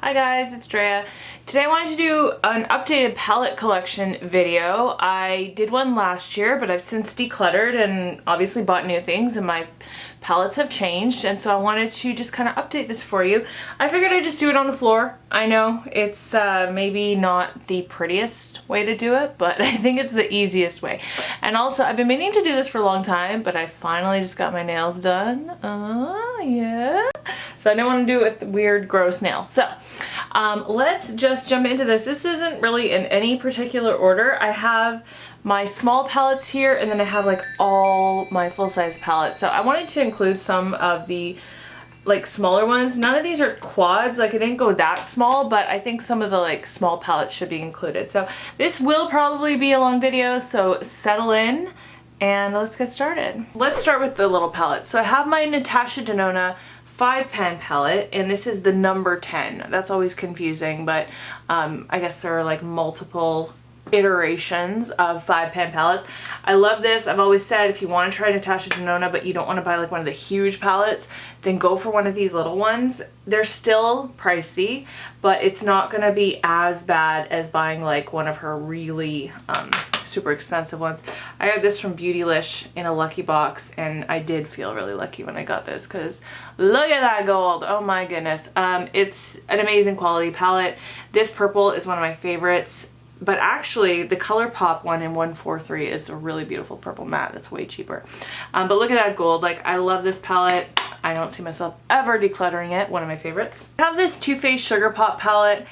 Hi guys, it's Drea. Today I wanted to do an updated palette collection video. I did one last year, but I've since decluttered and obviously bought new things and my palettes have changed, and so I wanted to just kind of update this for you. I figured I'd just do it on the floor. I know it's maybe not the prettiest way to do it, but I think it's the easiest way. And also, I've been meaning to do this for a long time, but I finally just got my nails done. Yeah. So I didn't want to do it with weird, gross nails. So let's just jump into this. This isn't really in any particular order. I have my small palettes here, and then I have like all my full-size palettes. So I wanted to include some of the like smaller ones. None of these are quads, like it didn't go that small, but I think some of the like small palettes should be included. So this will probably be a long video, so settle in and let's get started. Let's start with the little palette. So I have my Natasha Denona 5-pan palette, and this is the number 10. That's always confusing, but I guess there are like multiple iterations of 5-pan palettes. I love this. I've always said if you want to try Natasha Denona but you don't want to buy like one of the huge palettes, then go for one of these little ones. They're still pricey, but it's not going to be as bad as buying like one of her really super expensive ones. I got this from Beautylish in a lucky box, and I did feel really lucky when I got this because look at that gold. Oh my goodness. It's an amazing quality palette. This purple is one of my favorites. But actually, the ColourPop one in 143 is a really beautiful purple matte. That's way cheaper. But look at that gold. Like, I love this palette. I don't see myself ever decluttering it. One of my favorites. I have this Too Faced Sugar Pop palette.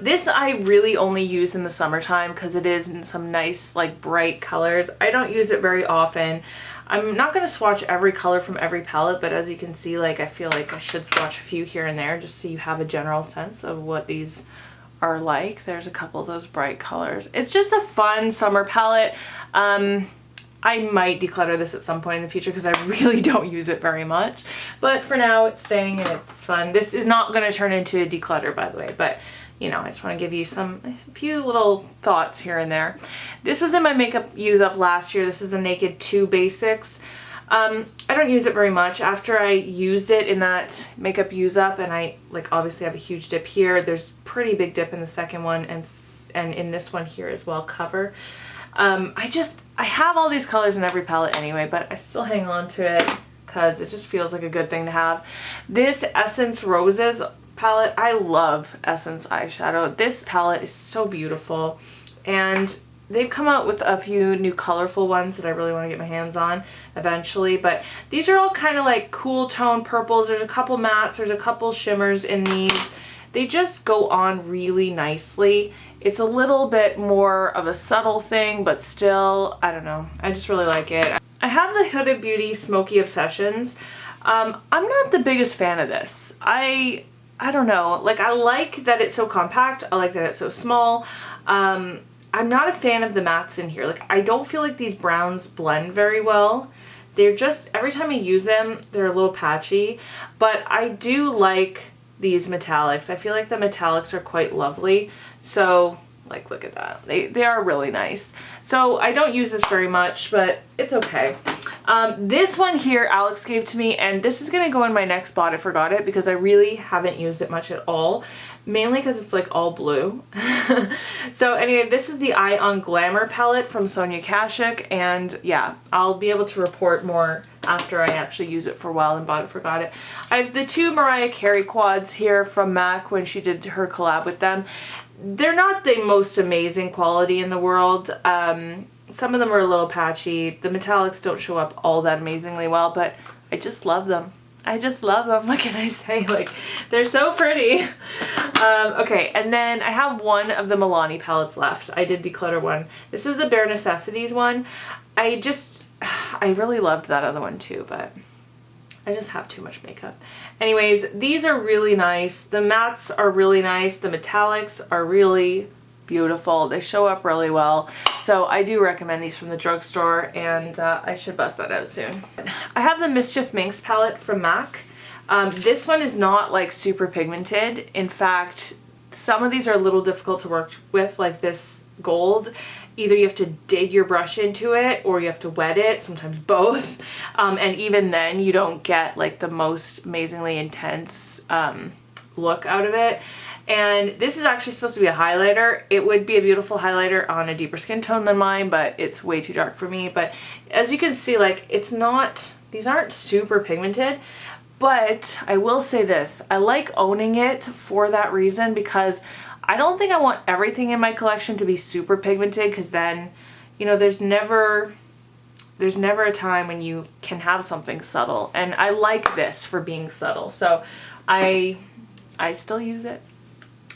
This I really only use in the summertime because it is in some nice, like, bright colors. I don't use it very often. I'm not going to swatch every color from every palette, but as you can see, like, I feel like I should swatch a few here and there just so you have a general sense of what these are like. There's a couple of those bright colors. It's just a fun summer palette. I might declutter this at some point in the future because I really don't use it very much, but for now it's staying and it's fun. This is not going to turn into a declutter, by the way, but you know, I just want to give you a few little thoughts here and there. This was in my makeup use up last year. This is the Naked 2 Basics. I don't use it very much. After I used it in that makeup use up, and I like obviously have a huge dip here, there's pretty big dip in the second one, and in this one here as well, cover. I have all these colors in every palette anyway, but I still hang on to it because it just feels like a good thing to have. This Essence Roses palette, I love Essence eyeshadow. This palette is so beautiful, and they've come out with a few new colorful ones that I really want to get my hands on eventually, but these are all kind of like cool tone purples. There's a couple mattes, there's a couple shimmers in these. They just go on really nicely. It's a little bit more of a subtle thing, but still, I don't know. I just really like it. I have the Huda Beauty Smoky Obsessions. I'm not the biggest fan of this. I don't know. Like, I like that it's so compact. I like that it's so small. I'm not a fan of the mattes in here. Like, I don't feel like these browns blend very well. They're just, every time I use them, they're a little patchy. But I do like these metallics. I feel like the metallics are quite lovely. So, like, look at that. They are really nice. So, I don't use this very much, but it's okay. This one here Alex gave to me, and this is going to go in my next Bought It Forgot It because I really haven't used it much at all. Mainly because it's like all blue. So anyway, this is the Eye on Glamour palette from Sonia Kashuk, and yeah, I'll be able to report more after I actually use it for a while and Bought It Forgot It. I have the two Mariah Carey quads here from MAC when she did her collab with them. They're not the most amazing quality in the world. Some of them are a little patchy. The metallics don't show up all that amazingly well, but I just love them. I just love them. What can I say? Like, they're so pretty. Okay, and then I have one of the Milani palettes left. I did declutter one. This is the Bare Necessities one. I really loved that other one too, but I just have too much makeup. Anyways, these are really nice. The mattes are really nice. The metallics are really beautiful. They show up really well. So I do recommend these from the drugstore, and I should bust that out soon. I have the Mischief Minx palette from MAC. This one is not like super pigmented. In fact, some of these are a little difficult to work with, like this gold. Either you have to dig your brush into it or you have to wet it, sometimes both. And even then you don't get like the most amazingly intense look out of it. And this is actually supposed to be a highlighter. It would be a beautiful highlighter on a deeper skin tone than mine, but it's way too dark for me. But as you can see, like, it's not, these aren't super pigmented, but I will say this, I like owning it for that reason, because I don't think I want everything in my collection to be super pigmented, because then, you know, there's never a time when you can have something subtle, and I like this for being subtle, so I still use it.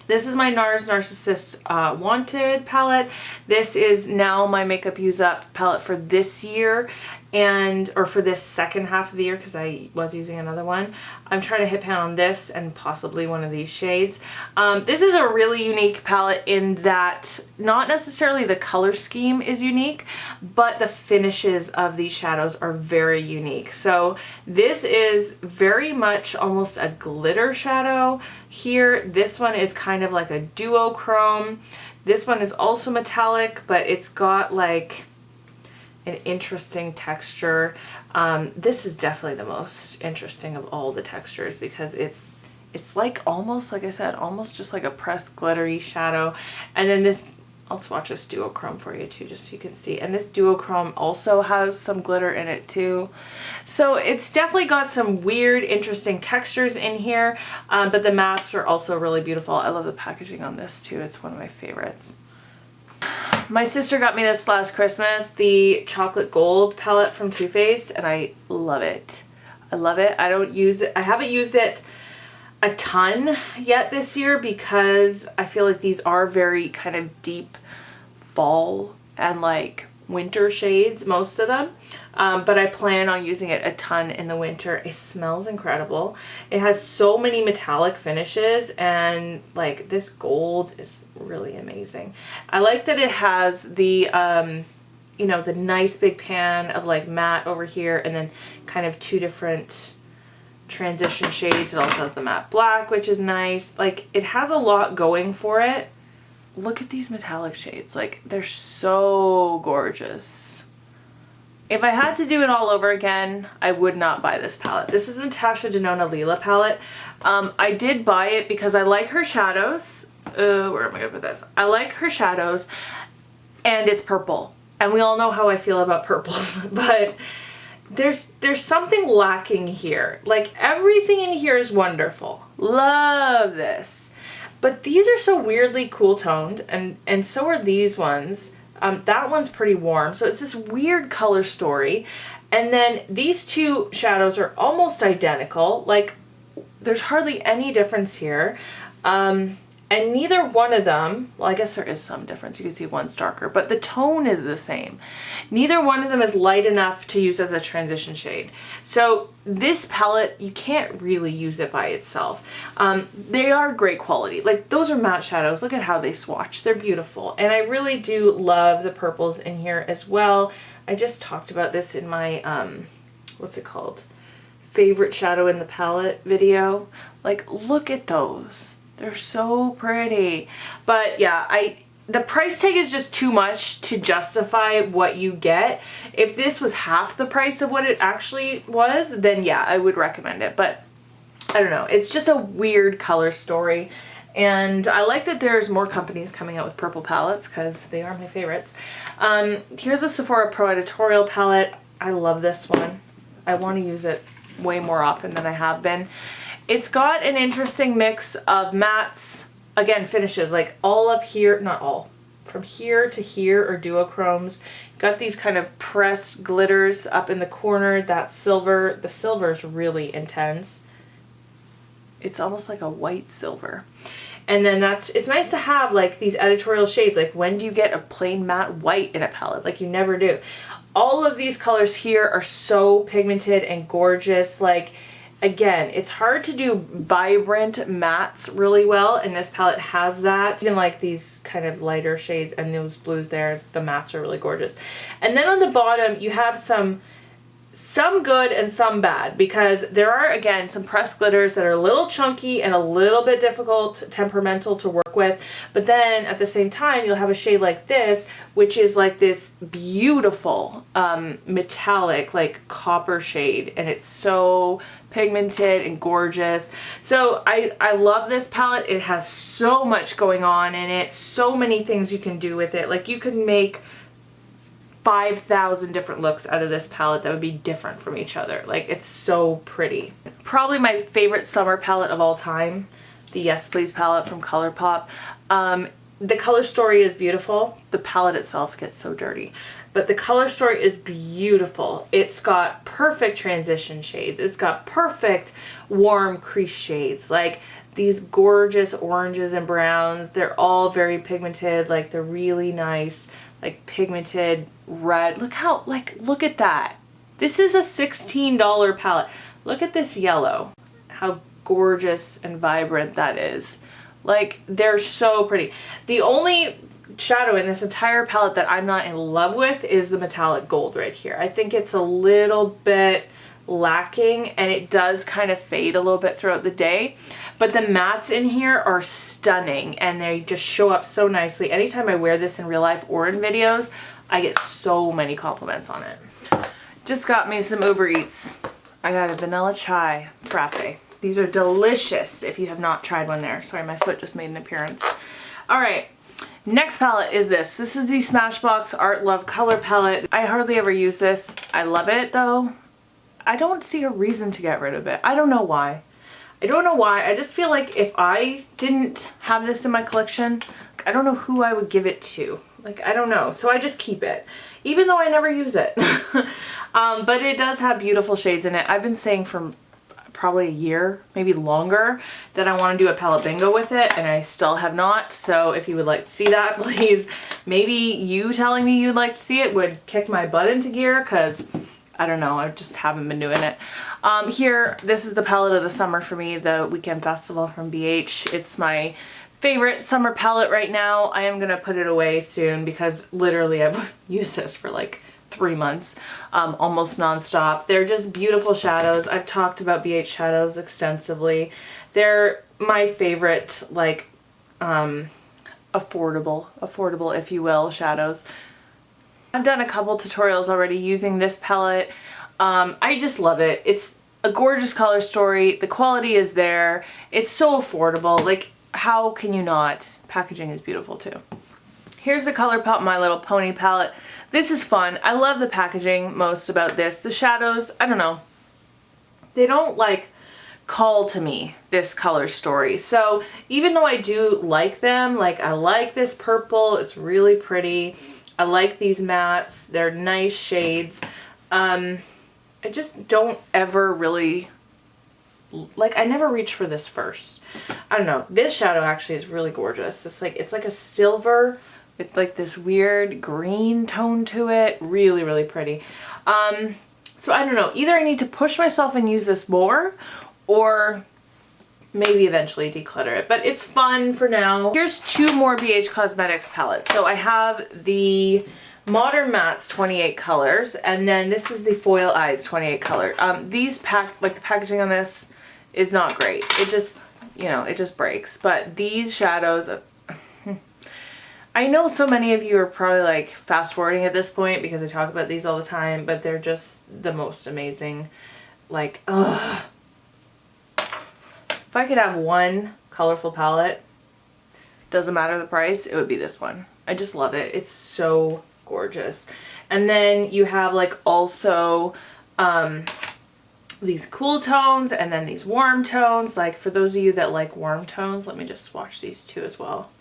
This is my NARS Narcissist Wanted palette. This is now my Makeup Use Up palette for this year, or for this second half of the year, because I was using another one. I'm trying to hit pan on this and possibly one of these shades. This is a really unique palette in that not necessarily the color scheme is unique, but the finishes of these shadows are very unique. So this is very much almost a glitter shadow here. This one is kind of like a duochrome. This one is also metallic, but it's got like an interesting texture. This is definitely the most interesting of all the textures, because it's like almost, like I said, almost just like a pressed glittery shadow. And then this, I'll swatch this duochrome for you too, just so you can see. And this duochrome also has some glitter in it too. So it's definitely got some weird, interesting textures in here, but the mattes are also really beautiful. I love the packaging on this too. It's one of my favorites. My sister got me this last Christmas, the chocolate gold palette from Too Faced, and I love it. I love it. I don't use it. I haven't used it a ton yet this year, because I feel like these are very kind of deep fall and like winter shades, most of them. But I plan on using it a ton in the winter. It smells incredible. It has so many metallic finishes, and like this gold is really amazing. I like that it has the, you know, the nice big pan of like matte over here, and then kind of two different transition shades. It also has the matte black, which is nice. Like, it has a lot going for it. Look at these metallic shades. Like, they're so gorgeous. If I had to do it all over again, I would not buy this palette. This is the Natasha Denona Lila palette. I did buy it because I like her shadows. Where am I gonna put this? I like her shadows, and it's purple. And we all know how I feel about purples, but there's something lacking here. Like, everything in here is wonderful. Love this. But these are so weirdly cool toned, and so are these ones. That one's pretty warm, so it's this weird color story. And then these two shadows are almost identical. Like, there's hardly any difference here. And neither one of them, well, I guess there is some difference. You can see one's darker, but the tone is the same. Neither one of them is light enough to use as a transition shade. So this palette, you can't really use it by itself. They are great quality. Like, those are matte shadows. Look at how they swatch. They're beautiful. And I really do love the purples in here as well. I just talked about this in my, what's it called? Favorite shadow in the palette video. Like, look at those. They're so pretty. But yeah, the price tag is just too much to justify what you get. If this was half the price of what it actually was, then yeah, I would recommend it. But I don't know. It's just a weird color story. And I like that there's more companies coming out with purple palettes, because they are my favorites. Here's a Sephora Pro Editorial palette. I love this one. I want to use it way more often than I have been. It's got an interesting mix of mattes, again, finishes, like all up here, not all, from here to here are duochromes. Got these kind of pressed glitters up in the corner. That silver, the silver is really intense. It's almost like a white silver. And then it's nice to have like these editorial shades. Like, when do you get a plain matte white in a palette? Like, you never do. All of these colors here are so pigmented and gorgeous. Like, again, it's hard to do vibrant mattes really well, and this palette has that. Even like these kind of lighter shades and those blues there, the mattes are really gorgeous. And then on the bottom, you have some some good and some bad, because there are, again, some pressed glitters that are a little chunky and a little bit difficult, temperamental to work with. But then at the same time, you'll have a shade like this, which is like this beautiful metallic, like copper shade, and it's so pigmented and gorgeous. So I love this palette. It has so much going on in it, so many things you can do with it. Like, you could make 5,000 different looks out of this palette that would be different from each other. Like, it's so pretty. Probably my favorite summer palette of all time, the Yes Please palette from ColourPop. The color story is beautiful. The palette itself gets so dirty, but the color story is beautiful. It's got perfect transition shades. It's got perfect warm crease shades. Like, these gorgeous oranges and browns. They're all very pigmented. Like, they're really nice, like pigmented red. Look how, like, look at that. This is a $16 palette. Look at this yellow. How gorgeous and vibrant that is. Like, they're so pretty. The only shadow in this entire palette that I'm not in love with is the metallic gold right here. I think it's a little bit lacking, and it does kind of fade a little bit throughout the day. But the mattes in here are stunning, and they just show up so nicely. Anytime I wear this in real life or in videos, I get so many compliments on it. Just got me some Uber Eats. I got a vanilla chai frappe. These are delicious if you have not tried one there. Sorry, my foot just made an appearance. All right, next palette is this. This is the Smashbox Art Love Color Palette. I hardly ever use this. I love it though. I don't see a reason to get rid of it. I don't know why. I don't know why. I just feel like if I didn't have this in my collection, I don't know who I would give it to. Like, I don't know. So I just keep it, even though I never use it. But it does have beautiful shades in it. I've been saying for probably a year, maybe longer, that I want to do a palette bingo with it, and I still have not. So if you would like to see that, please, maybe you telling me you'd like to see it would kick my butt into gear, because I don't know, I just haven't been doing it. Here, this is the palette of the summer for me, the Weekend Festival from BH. It's my favorite summer palette right now. I am gonna put it away soon, because literally I've used this for like 3 months, almost non-stop. They're just beautiful shadows. I've talked about BH shadows extensively. They're my favorite, like, affordable if you will, shadows. I've done a couple tutorials already using this palette. I just love it. It's a gorgeous color story. The quality is there. It's so affordable. Like, how can you not? Packaging is beautiful too. Here's the ColourPop My Little Pony palette. This is fun. I love the packaging most about this. The shadows, I don't know. They don't like call to me this color story. So even though I do like them, like I like this purple, it's really pretty. I like these mattes. They're nice shades. I just don't ever really, like, I never reach for this first. I don't know. This shadow actually is really gorgeous. It's like a silver with like this weird green tone to it. Really, really pretty. So I don't know. Either I need to push myself and use this more, or maybe eventually declutter it, but it's fun for now. Here's 2 more BH Cosmetics palettes. So I have the Modern Mattes 28 colors, and then this is the Foil Eyes 28 color. These the packaging on this is not great. It just, you know, it just breaks. But these shadows, I know so many of you are probably like fast forwarding at this point because I talk about these all the time, but they're just the most amazing. Like, ugh. If I could have one colorful palette, doesn't matter the price, it would be this one. I just love it. It's so gorgeous. And then you have like also these cool tones and then these warm tones. Like, for those of you that like warm tones, let me just swatch these 2 as well.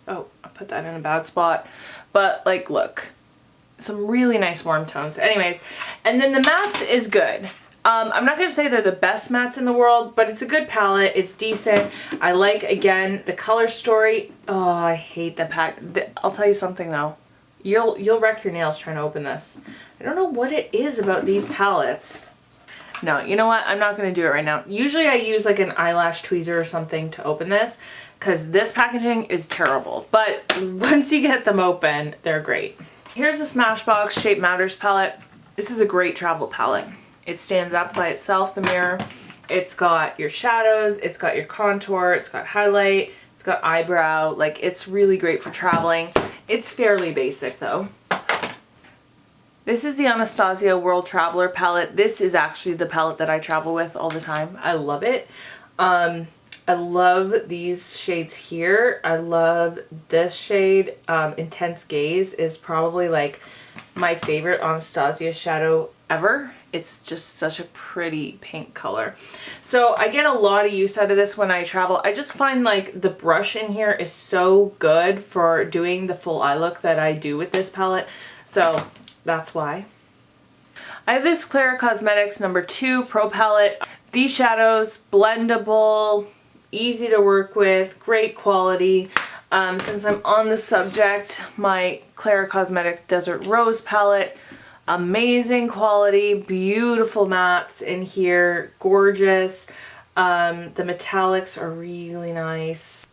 Oh, I put that in a bad spot. But like, look, some really nice warm tones. Anyways, and then the mattes is good. I'm not going to say they're the best mattes in the world, but it's a good palette. It's decent. I like, again, the color story. Oh, I hate the pack. I'll tell you something though. You'll wreck your nails trying to open this. I don't know what it is about these palettes. No, you know what? I'm not going to do it right now. Usually I use like an eyelash tweezer or something to open this, because this packaging is terrible. But once you get them open, they're great. Here's a Smashbox Shape Matters palette. This is a great travel palette. It stands up by itself, the mirror. It's got your shadows, it's got your contour, it's got highlight, it's got eyebrow. Like, it's really great for traveling. It's fairly basic though. This is the Anastasia World Traveler palette. This is actually the palette that I travel with all the time. I love it. I love these shades here. I love this shade. Intense Gaze is probably like my favorite Anastasia shadow ever. It's just such a pretty pink color. So I get a lot of use out of this when I travel. I just find like the brush in here is so good for doing the full eye look that I do with this palette. So that's why. I have this Clara Cosmetics number 2 Pro Palette. These shadows, blendable, easy to work with, great quality. Since I'm on the subject, my Clara Cosmetics Desert Rose palette, amazing quality, beautiful mattes in here, gorgeous. The metallics are really nice.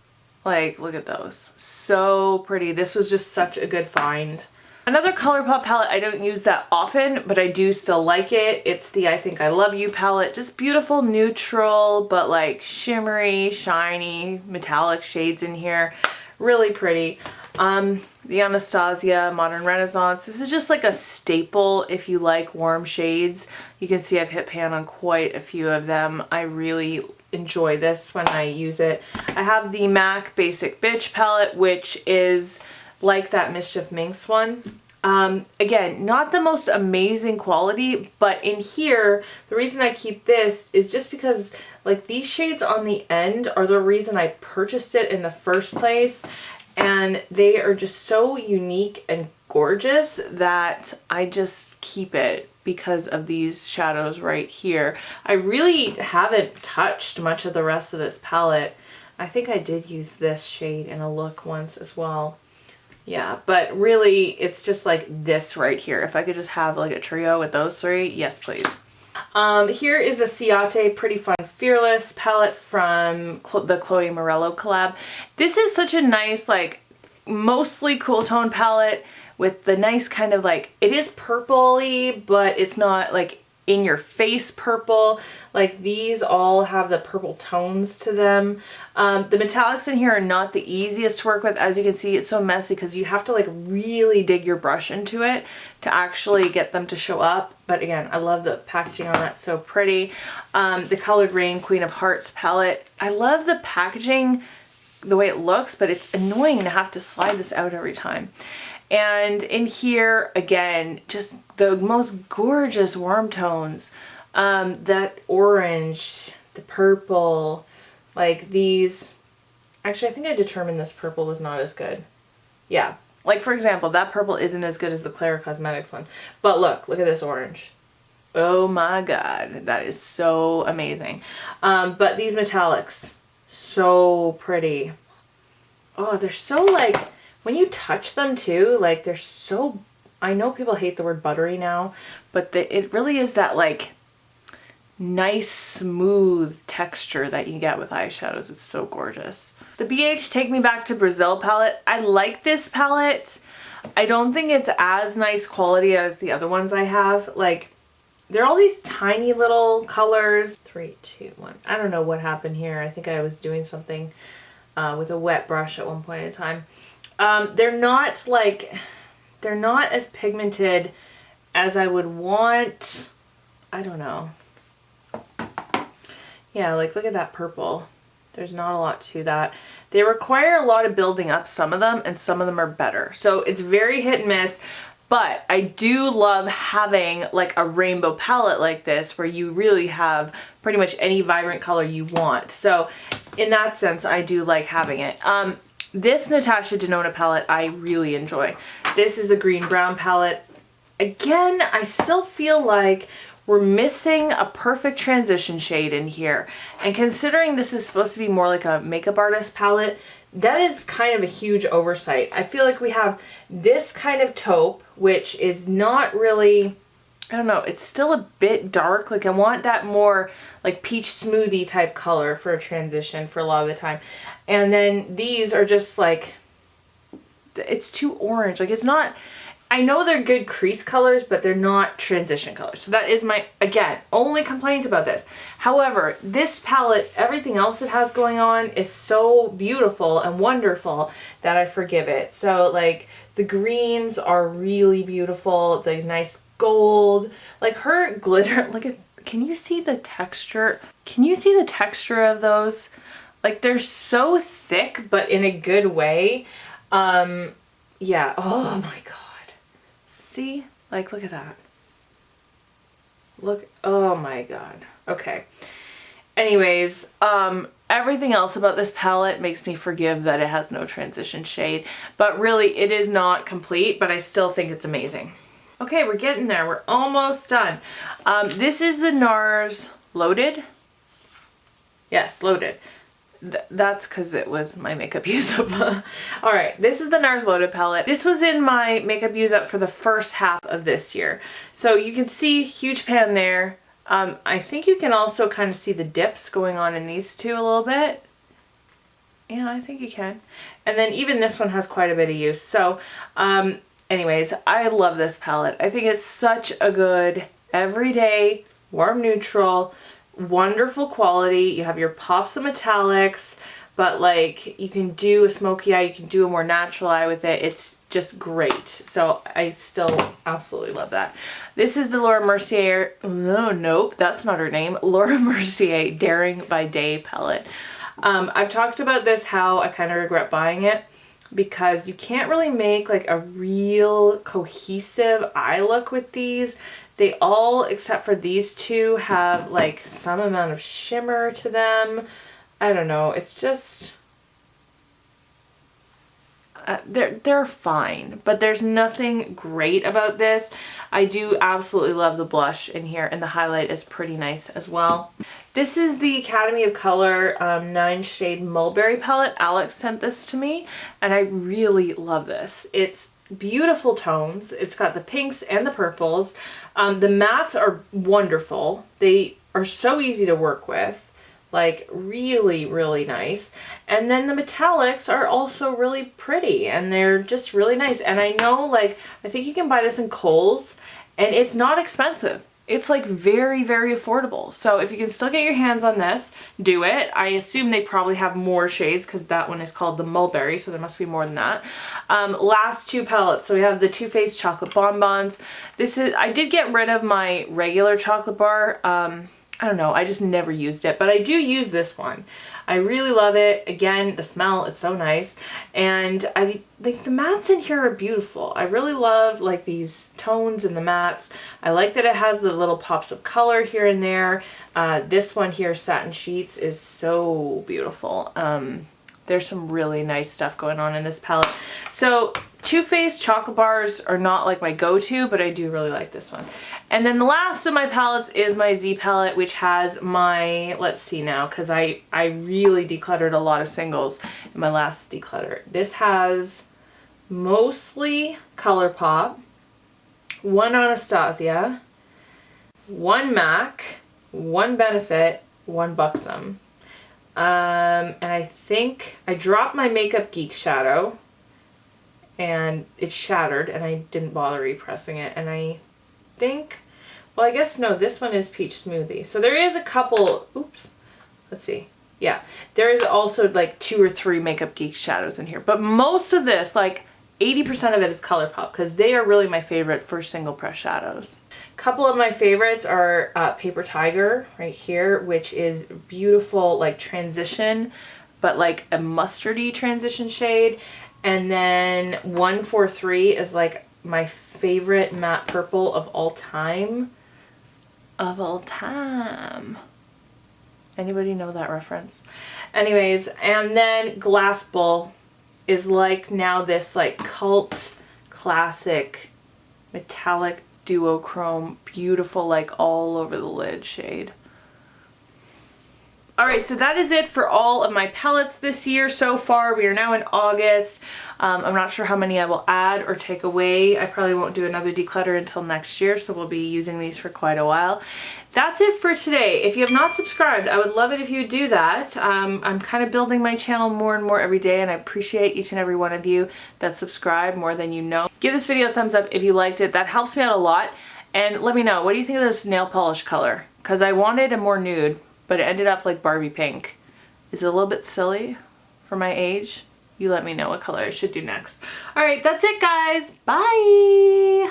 Like, look at those, so pretty. This was just such a good find. Another ColourPop palette I don't use that often, but I do still like it. It's the I Think I Love You palette. Just beautiful neutral, but like shimmery, shiny, metallic shades in here. Really pretty. The Anastasia Modern Renaissance. This is just like a staple if you like warm shades. You can see I've hit pan on quite a few of them. I really enjoy this when I use it. I have the MAC Basic Bitch palette, which is like that Mischief Minx one. Again, not the most amazing quality, but in here, the reason I keep this is just because like these shades on the end are the reason I purchased it in the first place. And they are just so unique and gorgeous that I just keep it because of these shadows right here. I really haven't touched much of the rest of this palette. I think I did use this shade in a look once as well. Yeah, but really it's just like this right here. If I could just have like a trio with those 3, yes please. Here is a Ciate Pretty Fun Fearless palette from the Chloe Morello collab. This is such a nice, like, mostly cool tone palette with the nice kind of like, it is purpley, but it's not like in your face purple. Like, these all have the purple tones to them. The metallics in here are not the easiest to work with. As you can see, it's so messy because you have to like really dig your brush into it to actually get them to show up. But again, I love the packaging on that, so pretty. The Colored Rain Queen of Hearts palette. I love the packaging, the way it looks, but it's annoying to have to slide this out every time. And in here, again, just the most gorgeous warm tones. That orange, the purple, like these. Actually, I think I determined this purple was not as good. Yeah, like for example, that purple isn't as good as the Clara Cosmetics one. But look at this orange. Oh my god, that is so amazing. But these metallics, so pretty. Oh, they're so like, when you touch them too, like they're so, I know people hate the word buttery now, but it really is that like nice smooth texture that you get with eyeshadows. It's so gorgeous. The BH Take Me Back to Brazil palette. I like this palette. I don't think it's as nice quality as the other ones I have. Like, they're all these tiny little colors. 3, 2, 1. I don't know what happened here. I think I was doing something with a wet brush at one point in time. They're not like, they're not as pigmented as I would want. I don't know. Yeah, like look at that purple. There's not a lot to that. They require a lot of building up, some of them, and some of them are better. So it's very hit and miss, but I do love having like a rainbow palette like this where you really have pretty much any vibrant color you want. So in that sense, I do like having it. This Natasha Denona palette I really enjoy. This is the green brown palette. Again, I still feel like we're missing a perfect transition shade in here. And considering this is supposed to be more like a makeup artist palette, that is kind of a huge oversight. I feel like we have this kind of taupe, which is not really, I don't know, it's still a bit dark. Like I want that more like peach smoothie type color for a transition for a lot of the time. And then these are just like, it's too orange. Like it's not, I know they're good crease colors, but they're not transition colors. So that is my, again, only complaint about this. However, this palette, everything else it has going on is so beautiful and wonderful that I forgive it. So like the greens are really beautiful, the nice gold, like her glitter, look at, can you see the texture? Can you see the texture of those? Like they're so thick, but in a good way. Yeah, oh my God. See, like, look at that. Look, oh my God. Okay. Anyways, everything else about this palette makes me forgive that it has no transition shade, but really it is not complete, but I still think it's amazing. Okay, we're getting there. We're almost done. This is the NARS Loaded. Yes, Loaded. That's because it was my makeup use up. All right, this is the NARS Loaded palette. This was in my makeup use up for the first half of this year. So you can see huge pan there. I think you can also kind of see the dips going on in these two a little bit. Yeah, I think you can. And then even this one has quite a bit of use. So anyways, I love this palette. I think it's such a good everyday warm neutral, wonderful quality. You have your pops of metallics, but like you can do a smoky eye, you can do a more natural eye with it. It's just great. So I still absolutely love that. This is the Laura Mercier, no, nope, that's not her name. Laura Mercier Daring by Day palette. I've talked about this, how I kind of regret buying it because you can't really make like a real cohesive eye look with these. They all, except for these two, have like some amount of shimmer to them. I don't know, it's just, they're fine, but there's nothing great about this. I do absolutely love the blush in here, and the highlight is pretty nice as well. This is the Academy of Color 9 Shade Mulberry palette. Alex sent this to me, and I really love this. It's beautiful tones. It's got the pinks and the purples. The mattes are wonderful. They are so easy to work with, like really, really nice. And then the metallics are also really pretty, and they're just really nice. And I know, like, I think you can buy this in Kohl's, and it's not expensive. It's like very, very affordable. So if you can still get your hands on this, do it. I assume they probably have more shades because that one is called the Mulberry, so there must be more than that. Last two palettes. So we have the Too Faced Chocolate Bonbons. This is, I did get rid of my regular chocolate bar. I don't know, I just never used it, but I do use this one. I really love it. Again, the smell is so nice, and I think the mattes in here are beautiful. I really love like these tones in the mattes. I like that it has the little pops of color here and there. This one here, Satin Sheets, is so beautiful. There's some really nice stuff going on in this palette. So Too Faced chocolate bars are not like my go-to, but I do really like this one. And then the last of my palettes is my Z palette, which has my, let's see now, because I really decluttered a lot of singles in my last declutter. This has mostly ColourPop, one Anastasia, one MAC, one Benefit, one Buxom. And I think I dropped my Makeup Geek shadow and it shattered and I didn't bother repressing it. And I think, well, I guess no, this one is Peach Smoothie. So there is a couple, oops, let's see. Yeah, there is also like 2 or 3 Makeup Geek shadows in here. But most of this, like 80% of it is ColourPop because they are really my favorite for single press shadows. A couple of my favorites are Paper Tiger right here, which is beautiful like transition, but like a mustardy transition shade. And then 143 is like my favorite matte purple of all time. Of all time. Anybody know that reference? Anyways, and then Glass Bowl is like now this like cult classic metallic duochrome, beautiful like all over the lid shade. Alright, so that is it for all of my palettes this year so far. We are now in August. I'm not sure how many I will add or take away. I probably won't do another declutter until next year, so we'll be using these for quite a while. That's it for today. If you have not subscribed, I would love it if you would do that. I'm kind of building my channel more and more every day, and I appreciate each and every one of you that subscribe more than you know. Give this video a thumbs up if you liked it. That helps me out a lot. And let me know, what do you think of this nail polish color? Because I wanted a more nude, but it ended up like Barbie pink. Is it a little bit silly for my age? You let me know what color I should do next. Alright, that's it guys. Bye!